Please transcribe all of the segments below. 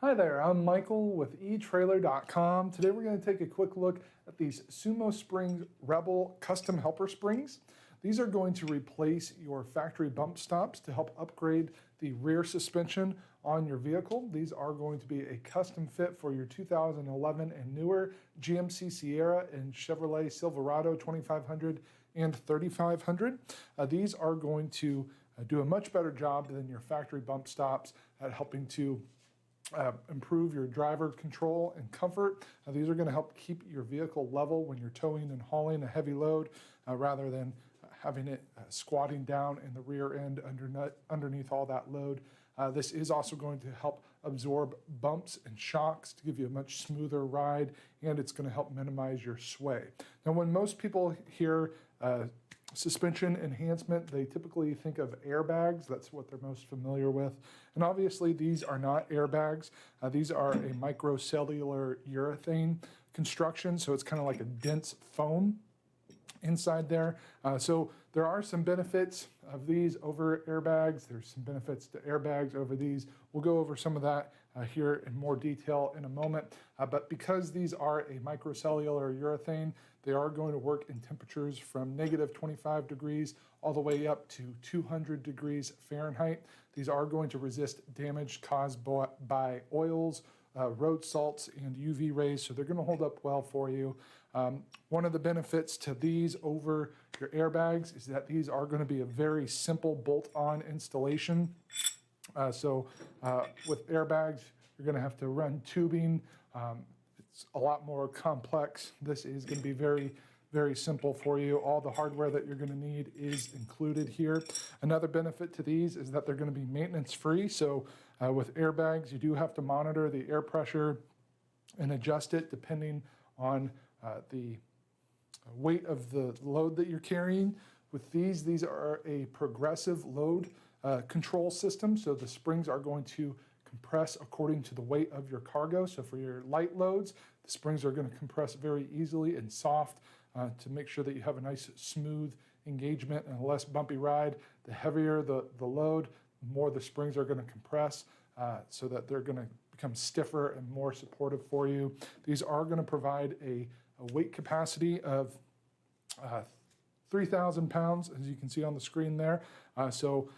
Hi there, I'm Michael with etrailer.com. Today we're going to take a quick look at these SumoSprings Rebel Custom Helper Springs. These are going to replace your factory bump stops to help upgrade the rear suspension on your vehicle. These are going to be a custom fit for your 2011 and newer GMC Sierra and Chevrolet Silverado 2500 and 3500. These are going to do a much better job than your factory bump stops at helping to improve your driver control and comfort. These are going to help keep your vehicle level when you're towing and hauling a heavy load rather than having it squatting down in the rear end underneath all that load. This is also going to help absorb bumps and shocks to give you a much smoother ride, and it's going to help minimize your sway. Now, when most people hear suspension enhancement, they typically think of airbags. That's what they're most familiar with. And obviously, these are not airbags. These are a microcellular urethane construction, so it's kind of like a dense foam inside there. So there are some benefits of these over airbags. There's some benefits to airbags over these. We'll go over some of that here in more detail in a moment. But because these are a microcellular urethane, they are going to work in temperatures from negative 25 degrees all the way up to 200 degrees Fahrenheit. These are going to resist damage caused by oils, road salts, and UV rays, so they're going to hold up well for you. One of the benefits to these over your airbags is that these are going to be a very simple bolt-on installation. With airbags, you're going to have to run tubing. It's a lot more complex. This is going to be very simple for you. All the hardware that you're going to need is included here. Another benefit to these is that they're going to be maintenance free. So with airbags, you do have to monitor the air pressure and adjust it depending on the weight of the load that you're carrying. With these are a progressive load control system. So the springs are going to compress according to the weight of your cargo. So for your light loads, the springs are going to compress very easily and soft to make sure that you have a nice smooth engagement and a less bumpy ride. The heavier the load, the more the springs are going to compress so that they're going to become stiffer and more supportive for you. These are going to provide a weight capacity of 3,000 pounds, as you can see on the screen there. So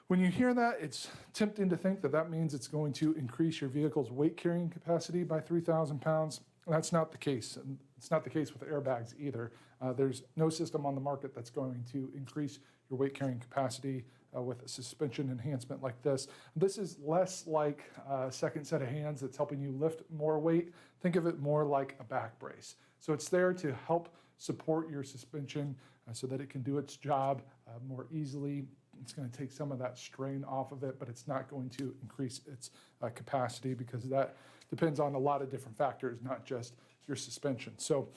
when you hear that, it's tempting to think that that means it's going to increase your vehicle's weight carrying capacity by 3,000 pounds. That's not the case. And it's not the case with airbags either. There's no system on the market that's going to increase your weight carrying capacity with a suspension enhancement like this. This is less like a second set of hands that's helping you lift more weight. Think of it more like a back brace. So it's there to help support your suspension so that it can do its job more easily. It's going to take some of that strain off of it, but it's not going to increase its capacity because that depends on a lot of different factors, not just your suspension. So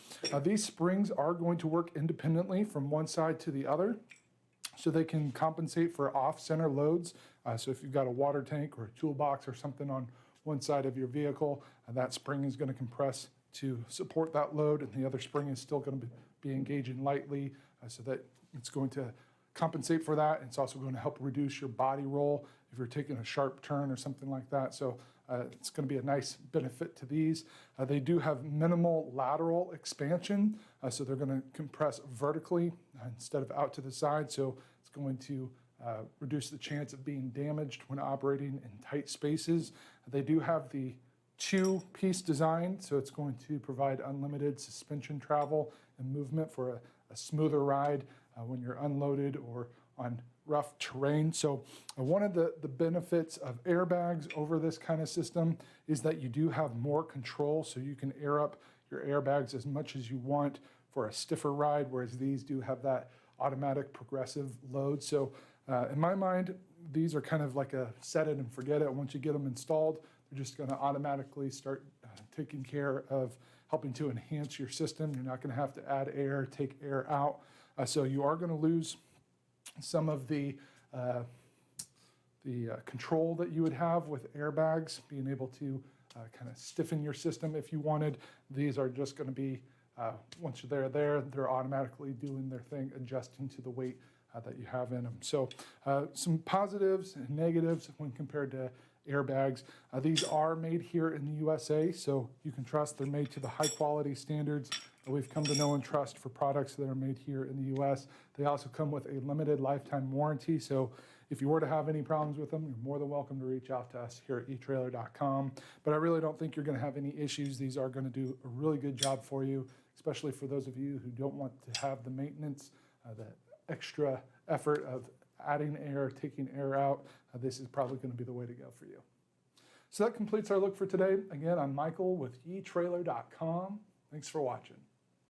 these springs are going to work independently from one side to the other, so they can compensate for off-center loads. So if you've got a water tank or a toolbox or something on one side of your vehicle, that spring is going to compress to support that load, and the other spring is still going to be engaging lightly so that it's going to compensate for that. It's also going to help reduce your body roll if you're taking a sharp turn or something like that. So it's going to be a nice benefit to these. They do have minimal lateral expansion, so they're going to compress vertically instead of out to the side. So it's going to reduce the chance of being damaged when operating in tight spaces. They do have the two-piece design, so it's going to provide unlimited suspension travel and movement for a smoother ride when you're unloaded or on rough terrain. So one of the benefits of airbags over this kind of system is that you do have more control, so you can air up your airbags as much as you want for a stiffer ride, whereas these do have that automatic progressive load. So in my mind, these are kind of like a set it and forget it. Once you get them installed, they're just going to automatically start taking care of helping to enhance your system. You're not going to have to add air, take air out. So you are going to lose some of the control that you would have with airbags, being able to kind of stiffen your system if you wanted. These are just going to be, once they're there, they're automatically doing their thing, adjusting to the weight that you have in them. So some positives and negatives when compared to airbags. These are made here in the USA, so you can trust they're made to the high quality standards that we've come to know and trust for products that are made here in the US. They also come with a limited lifetime warranty, so if you were to have any problems with them, you're more than welcome to reach out to us here at etrailer.com. But I really don't think you're going to have any issues. These are going to do a really good job for you, especially for those of you who don't want to have the maintenance, the extra effort of adding air, taking air out. This is probably going to be the way to go for you. So that completes our look for today. Again, I'm Michael with etrailer.com. Thanks for watching.